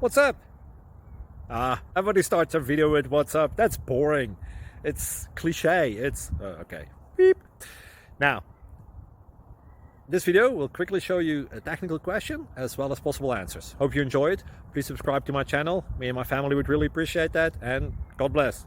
What's up? Everybody starts a video with what's up. That's boring. It's cliche. It's okay. Beep. Now, this video will quickly show you a technical question as well as possible answers. Hope you enjoy it. Please subscribe to my channel. Me and my family would really appreciate that, and God bless.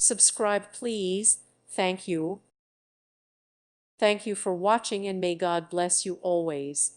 Subscribe, please. Thank you. Thank you for watching, and may God bless you always.